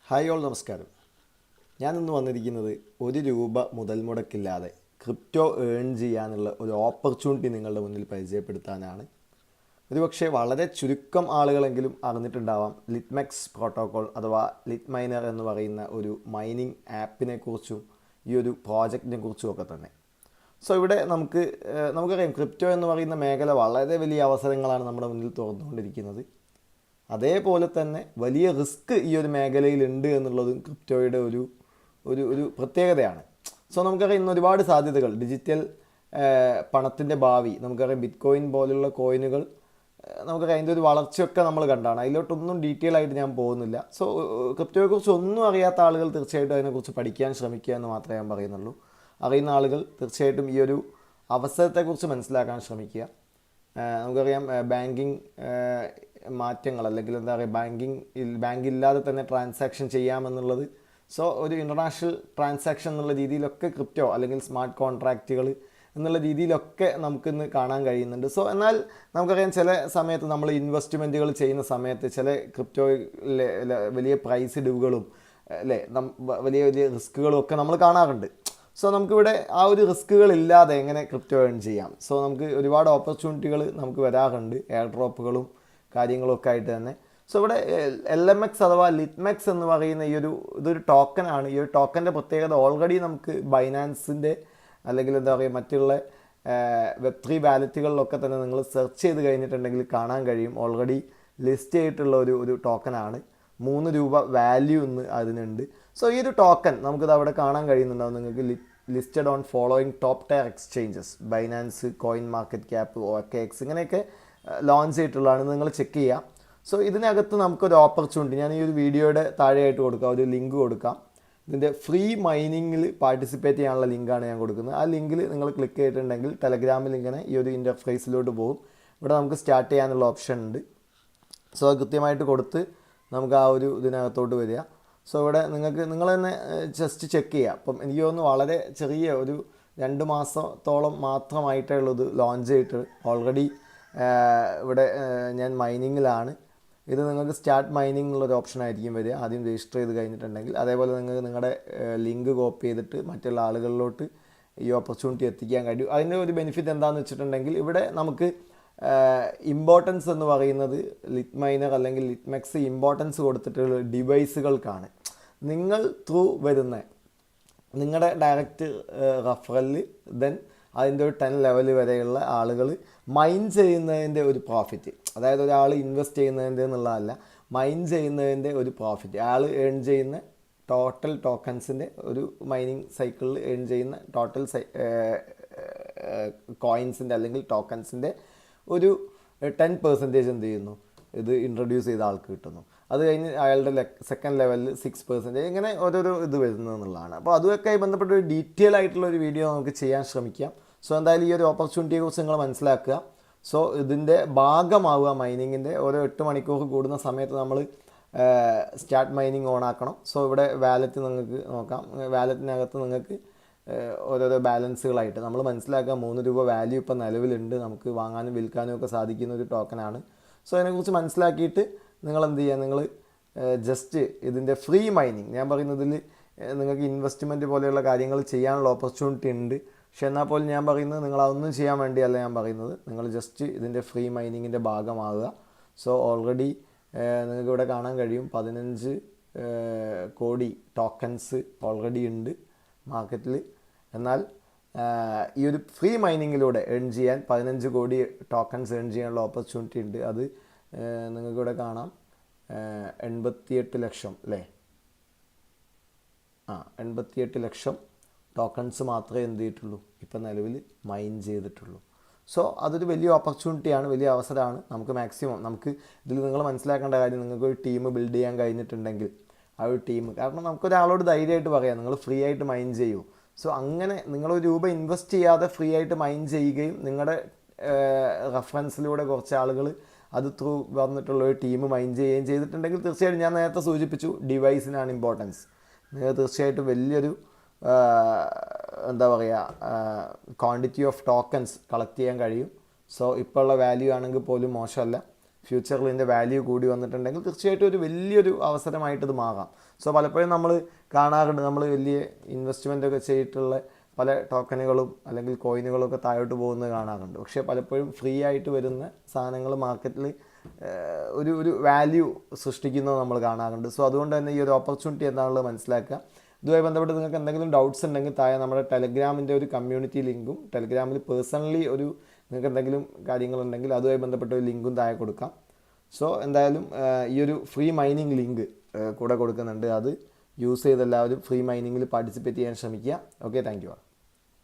Hi all നമസ്കാരം. ഞാനിന്ന് വന്നിരിക്കുന്നത് ₹1 മുതൽ മുടക്കില്ലാതെ ക്രിപ്റ്റോ ഏൺ ചെയ്യാനുള്ള ഒരു ഓപ്പർച്യൂണിറ്റി നിങ്ങളുടെ മുന്നിൽ പരിചയപ്പെടുത്താനാണ്. ഒരുപക്ഷെ വളരെ ചുരുക്കം ആളുകളെങ്കിലും അറിഞ്ഞിട്ടുണ്ടാവാം ലിറ്റ്മെക്സ് പ്രോട്ടോക്കോൾ അഥവാ ലിറ്റ് മൈനർ എന്ന് പറയുന്ന ഒരു മൈനിങ് ആപ്പിനെ കുറിച്ചും ഈ ഒരു പ്രോജക്റ്റിനെ കുറിച്ചും ഒക്കെ തന്നെ. സോ ഇവിടെ നമുക്കറിയാം ക്രിപ്റ്റോ എന്ന് പറയുന്ന മേഖല വളരെ വലിയ അവസരങ്ങളാണ് നമ്മുടെ മുന്നിൽ തുറന്നുകൊണ്ടിരിക്കുന്നത്. അതേപോലെ തന്നെ വലിയ റിസ്ക് ഈ ഒരു മേഖലയിലുണ്ട് എന്നുള്ളതും ക്രിപ്റ്റോയുടെ ഒരു ഒരു ഒരു പ്രത്യേകതയാണ്. സോ നമുക്കറിയാം ഇന്ന് ഒരുപാട് സാധ്യതകൾ, ഡിജിറ്റൽ പണത്തിൻ്റെ ഭാവി, നമുക്കറിയാം ബിറ്റ് കോയിൻ പോലുള്ള കോയിനുകൾ, നമുക്കറിയാം അതിൻ്റെ ഒരു വളർച്ചയൊക്കെ നമ്മൾ കണ്ടാണ്. അതിലോട്ടൊന്നും ഡീറ്റെയിൽ ആയിട്ട് ഞാൻ പോകുന്നില്ല. സോ ക്രിപ്റ്റോയെക്കുറിച്ച് ഒന്നും അറിയാത്ത ആളുകൾ തീർച്ചയായിട്ടും അതിനെക്കുറിച്ച് പഠിക്കാൻ ശ്രമിക്കുക എന്ന് മാത്രമേ ഞാൻ പറയുന്നുള്ളൂ. അറിയുന്ന ആളുകൾ തീർച്ചയായിട്ടും ഈ ഒരു അവസരത്തെക്കുറിച്ച് മനസ്സിലാക്കാൻ ശ്രമിക്കുക. നമുക്കറിയാം ബാങ്കിങ് മാറ്റങ്ങൾ, അല്ലെങ്കിൽ എന്താ പറയുക, ബാങ്ക് ഇല്ലാതെ തന്നെ ട്രാൻസാക്ഷൻ ചെയ്യാമെന്നുള്ളത്. സോ ഒരു ഇൻ്റർനാഷണൽ ട്രാൻസാക്ഷൻ എന്നുള്ള രീതിയിലൊക്കെ ക്രിപ്റ്റോ അല്ലെങ്കിൽ സ്മാർട്ട് കോൺട്രാക്റ്റുകൾ എന്നുള്ള രീതിയിലൊക്കെ നമുക്കിന്ന് കാണാൻ കഴിയുന്നുണ്ട്. സോ എന്നാൽ നമുക്കറിയാം ചില സമയത്ത് നമ്മൾ ഇൻവെസ്റ്റ്മെൻറ്റുകൾ ചെയ്യുന്ന സമയത്ത് ചില ക്രിപ്റ്റോയിലെ വലിയ പ്രൈസ് ഇടിവുകളും അല്ലേ, വലിയ വലിയ റിസ്ക്കുകളും ഒക്കെ നമ്മൾ കാണാറുണ്ട്. സോ നമുക്കിവിടെ ആ ഒരു റിസ്ക്കുകൾ ഇല്ലാതെ എങ്ങനെ ക്രിപ്റ്റോ ഏൺ ചെയ്യാം. സോ നമുക്ക് ഒരുപാട് ഓപ്പർച്യൂണിറ്റികൾ നമുക്ക് വരാറുണ്ട്, എയർ ഡ്രോപ്പുകളും കാര്യങ്ങളൊക്കെ ആയിട്ട് തന്നെ. സോ ഇവിടെ LMX അഥവാ ലിറ്റ്മെക്സ് എന്ന് പറയുന്ന ഇതൊരു ടോക്കനാണ്. ഈ ഒരു ടോക്കൻ്റെ പ്രത്യേകത, ഓൾറെഡി നമുക്ക് ബൈനാൻസിൻ്റെ അല്ലെങ്കിൽ എന്താ പറയുക മറ്റുള്ള Web3 വാലറ്റുകളിലൊക്കെ തന്നെ നിങ്ങൾ സെർച്ച് ചെയ്ത് കഴിഞ്ഞിട്ടുണ്ടെങ്കിൽ കാണാൻ കഴിയും. ഓൾറെഡി ലിസ്റ്റ് ചെയ്തിട്ടുള്ള ഒരു ടോക്കനാണ്. ₹3 വാല്യൂ ഇന്ന് അതിനുണ്ട്. സോ ഈ ഒരു ടോക്കൻ നമുക്കിത് അവിടെ കാണാൻ കഴിയുന്നുണ്ടാവും നിങ്ങൾക്ക്. Listed on following top tier exchanges, Binance, coin market cap, OKX ഇങ്ങനെയൊക്കെ ലോഞ്ച് ചെയ്തിട്ടുള്ളതാണ്. നിങ്ങൾ ചെക്ക് ചെയ്യുക. സോ ഇതിനകത്ത് നമുക്കൊരു ഓപ്പർച്യൂണിറ്റി, ഞാൻ ഈ ഒരു വീഡിയോയുടെ താഴെയായിട്ട് കൊടുക്കാം, ഒരു ലിങ്ക് കൊടുക്കാം. ഇതിൻ്റെ ഫ്രീ മൈനിങ്ങിൽ പാർട്ടിസിപ്പേറ്റ് ചെയ്യാനുള്ള ലിങ്കാണ് ഞാൻ കൊടുക്കുന്നത്. ആ ലിങ്കിൽ നിങ്ങൾ ക്ലിക്ക് ചെയ്തിട്ടുണ്ടെങ്കിൽ ടെലഗ്രാമിൽ ഇങ്ങനെ ഈ ഒരു ഇൻ്റർഫേസിലോട്ട് പോകും. ഇവിടെ നമുക്ക് സ്റ്റാർട്ട് ചെയ്യാനുള്ള ഓപ്ഷൻ ഉണ്ട്. സോ അത് കൃത്യമായിട്ട് കൊടുത്ത് നമുക്ക് ആ ഒരു ഇതിനകത്തോട്ട് വരിക. സോ ഇവിടെ നിങ്ങൾ തന്നെ ജസ്റ്റ് ചെക്ക് ചെയ്യുക. അപ്പം എനിക്ക് തോന്നുന്നു വളരെ ചെറിയ ഒരു 2 മാസത്തോളം മാത്രമായിട്ടേ ഉള്ളത് ലോഞ്ച് ചെയ്തിട്ട്. ഓൾറെഡി ഇവിടെ ഞാൻ മൈനിങ്ങിലാണ്. ഇത് നിങ്ങൾക്ക് സ്റ്റാർട്ട് മൈനിങ് എന്നുള്ളൊരു ഓപ്ഷൻ ആയിരിക്കും വരിക. ആദ്യം രജിസ്റ്റർ ചെയ്ത് കഴിഞ്ഞിട്ടുണ്ടെങ്കിൽ അതേപോലെ നിങ്ങൾക്ക് നിങ്ങളുടെ ലിങ്ക് കോപ്പി ചെയ്തിട്ട് മറ്റുള്ള ആളുകളിലോട്ട് ഈ ഓപ്പർച്യൂണിറ്റി എത്തിക്കാൻ കഴിയും. അതിൻ്റെ ഒരു ബെനിഫിറ്റ് എന്താണെന്ന് വെച്ചിട്ടുണ്ടെങ്കിൽ ഇവിടെ നമുക്ക് ഇമ്പോർട്ടൻസ് എന്ന് പറയുന്നത് ലിറ്റ് മൈനർ അല്ലെങ്കിൽ ലിറ്റ്മെക്സ് ഇമ്പോർട്ടൻസ് കൊടുത്തിട്ടുള്ള ഡിവൈസുകൾക്കാണ്. നിങ്ങൾ ത്രൂ വരുന്ന നിങ്ങളുടെ ഡയറക്റ്റ് റഫറലിൽ ദെൻ അതിൻ്റെ ഒരു 10 ലെവൽ വരെയുള്ള ആളുകൾ മൈൻ ചെയ്യുന്നതിൻ്റെ ഒരു പ്രോഫിറ്റ്, അതായത് ഒരാൾ ഇൻവെസ്റ്റ് ചെയ്യുന്നതിൻ്റെ എന്നുള്ളതല്ല, മൈൻ ചെയ്യുന്നതിൻ്റെ ഒരു പ്രോഫിറ്റ്, ആൾ ഏൺ ചെയ്യുന്ന ടോട്ടൽ ടോക്കൺസിൻ്റെ ഒരു മൈനിങ് സൈക്കിളിൽ ഏൺ ചെയ്യുന്ന ടോട്ടൽ കോയിൻസിൻ്റെ അല്ലെങ്കിൽ ടോക്കൺസിൻ്റെ ഒരു 10% എന്ത് ചെയ്യുന്നു, ഇത് ഇൻട്രൊഡ്യൂസ് ചെയ്ത ആൾക്ക് കിട്ടുന്നു. അത് കഴിഞ്ഞ് അയാളുടെ സെക്കൻഡ് ലെവലിൽ 6%, ഇങ്ങനെ ഓരോരോ ഇത് വരുന്നതെന്നുള്ളതാണ്. അപ്പോൾ അതുമൊക്കെയായി ബന്ധപ്പെട്ട ഒരു ഡീറ്റെയിൽ ആയിട്ടുള്ള ഒരു വീഡിയോ നമുക്ക് ചെയ്യാൻ ശ്രമിക്കാം. സോ എന്തായാലും ഈ ഒരു ഓപ്പർച്യൂണിറ്റിയെക്കുറിച്ച് നിങ്ങൾ മനസ്സിലാക്കുക. സോ ഇതിൻ്റെ ഭാഗമാവുക മൈനിങ്ങിൻ്റെ. ഓരോ 8 മണിക്കൂർ കൂടുന്ന സമയത്ത് നമ്മൾ സ്റ്റാർട്ട് മൈനിങ് ഓൺ ആക്കണം. സോ ഇവിടെ വാലറ്റ് നിങ്ങൾക്ക് നോക്കാം. വാലറ്റിനകത്ത് നിങ്ങൾക്ക് ഓരോരോ ബാലൻസുകളായിട്ട് നമ്മൾ മനസ്സിലാക്കുക. ₹3 വാല്യൂ ഇപ്പോൾ നിലവിലുണ്ട്. നമുക്ക് വാങ്ങാനും വിൽക്കാനും ഒക്കെ സാധിക്കുന്ന ഒരു ടോക്കനാണ്. സോ അതിനെക്കുറിച്ച് മനസ്സിലാക്കിയിട്ട് നിങ്ങൾ എന്ത് ചെയ്യുക, നിങ്ങൾ ജസ്റ്റ് ഇതിൻ്റെ ഫ്രീ മൈനിങ്, ഞാൻ പറയുന്നതിൽ നിങ്ങൾക്ക് ഇൻവെസ്റ്റ്മെൻറ്റ് പോലെയുള്ള കാര്യങ്ങൾ ചെയ്യാനുള്ള ഓപ്പർച്യൂണിറ്റി ഉണ്ട്. പക്ഷെ എന്നാൽ പോലും ഞാൻ പറയുന്നത് നിങ്ങൾ അതൊന്നും ചെയ്യാൻ വേണ്ടിയല്ല ഞാൻ പറയുന്നത്. നിങ്ങൾ ജസ്റ്റ് ഇതിൻ്റെ ഫ്രീ മൈനിങ്ങിൻ്റെ ഭാഗമാകുക. സോ ഓൾറെഡി നിങ്ങൾക്ക് ഇവിടെ കാണാൻ കഴിയും 15 കോടി ടോക്കൺസ് ഓൾറെഡി ഉണ്ട് മാർക്കറ്റിൽ. എന്നാൽ ഈ ഒരു ഫ്രീ മൈനിങ്ങിലൂടെ ഏൺ ചെയ്യാൻ 15 കോടി ടോക്കൺസ് ഏൺ ചെയ്യാനുള്ള ഓപ്പർച്യൂണിറ്റി ഉണ്ട്. അത് നിങ്ങൾക്കിവിടെ കാണാം 88 ലക്ഷം അല്ലേ, 88 ലക്ഷം ടോക്കൺസ് മാത്രമേ എന്ത് ചെയ്തിട്ടുള്ളൂ, ഇപ്പം നിലവിൽ മൈൻ ചെയ്തിട്ടുള്ളൂ. സോ അതൊരു വലിയ ഓപ്പർച്യൂണിറ്റിയാണ്, വലിയ അവസരമാണ്. നമുക്ക് മാക്സിമം ഇതിൽ നിങ്ങൾ മനസ്സിലാക്കേണ്ട കാര്യം, നിങ്ങൾക്കൊരു ടീം ബിൽഡ് ചെയ്യാൻ കഴിഞ്ഞിട്ടുണ്ടെങ്കിൽ ആ ഒരു ടീം, കാരണം നമുക്കൊരാളോട് ധൈര്യമായിട്ട് പറയാം നിങ്ങൾ ഫ്രീ ആയിട്ട് മൈൻ ചെയ്യൂ. സോ അങ്ങനെ നിങ്ങൾ ₹1 ഇൻവെസ്റ്റ് ചെയ്യാതെ ഫ്രീ ആയിട്ട് മൈൻ ചെയ്യുകയും നിങ്ങളുടെ റെഫറൻസിലൂടെ കുറച്ച് ആളുകൾ അത് ത്രൂ വന്നിട്ടുള്ള ഒരു ടീം മൈൻ ചെയ്യുകയും ചെയ്തിട്ടുണ്ടെങ്കിൽ തീർച്ചയായിട്ടും ഞാൻ നേരത്തെ സൂചിപ്പിച്ചു ഡിവൈസിനാണ് ഇമ്പോർട്ടൻസ്. നിങ്ങൾ തീർച്ചയായിട്ടും വലിയൊരു എന്താ പറയുക ക്വാണ്ടിറ്റി ഓഫ് ടോക്കൺസ് കളക്ട് ചെയ്യാൻ കഴിയും. സോ ഇപ്പോൾ ഉള്ള വാല്യൂ ആണെങ്കിൽ പോലും മോശമല്ല. ഫ്യൂച്ചറിൽ ഇതിൻ്റെ വാല്യൂ കൂടി വന്നിട്ടുണ്ടെങ്കിൽ തീർച്ചയായിട്ടും ഒരു വലിയൊരു അവസരമായിട്ട് ഇത് മാറാം. സോ പലപ്പോഴും നമ്മൾ കാണാറുണ്ട്, നമ്മൾ വലിയ ഇൻവെസ്റ്റ്മെൻ്റ് ഒക്കെ ചെയ്തിട്ടുള്ള പല ടോക്കനുകളും അല്ലെങ്കിൽ കോയിനുകളും ഒക്കെ താഴോട്ട് പോകുന്നത് കാണാറുണ്ട്. പക്ഷേ പലപ്പോഴും ഫ്രീ ആയിട്ട് വരുന്ന സാധനങ്ങൾ മാർക്കറ്റിൽ ഒരു വാല്യൂ സൃഷ്ടിക്കുന്നത് നമ്മൾ കാണാറുണ്ട്. സോ അതുകൊണ്ട് തന്നെ ഈ ഒരു ഓപ്പർച്യൂണിറ്റി എന്താണെന്നുള്ളത് മനസ്സിലാക്കുക. ഇതുമായി ബന്ധപ്പെട്ട് നിങ്ങൾക്ക് എന്തെങ്കിലും ഡൗട്ട്സ് ഉണ്ടെങ്കിൽ താഴെ നമ്മുടെ ടെലഗ്രാമിൻ്റെ ഒരു കമ്മ്യൂണിറ്റി ലിങ്കും ടെലഗ്രാമിൽ പേഴ്സണലി നിങ്ങൾക്ക് എന്തെങ്കിലും കാര്യങ്ങളുണ്ടെങ്കിൽ അതുമായി ബന്ധപ്പെട്ട ഒരു ലിങ്കും താഴെ കൊടുക്കാം. സോ എന്തായാലും ഈ ഒരു ഫ്രീ മൈനിങ് ലിങ്ക് കൂടെ കൊടുക്കുന്നുണ്ട്. അത് യൂസ് ചെയ്ത് എല്ലാവരും ഫ്രീ മൈനിങ്ങിൽ പാർട്ടിസിപ്പേറ്റ് ചെയ്യാൻ ശ്രമിക്കുക. Okay, thank you.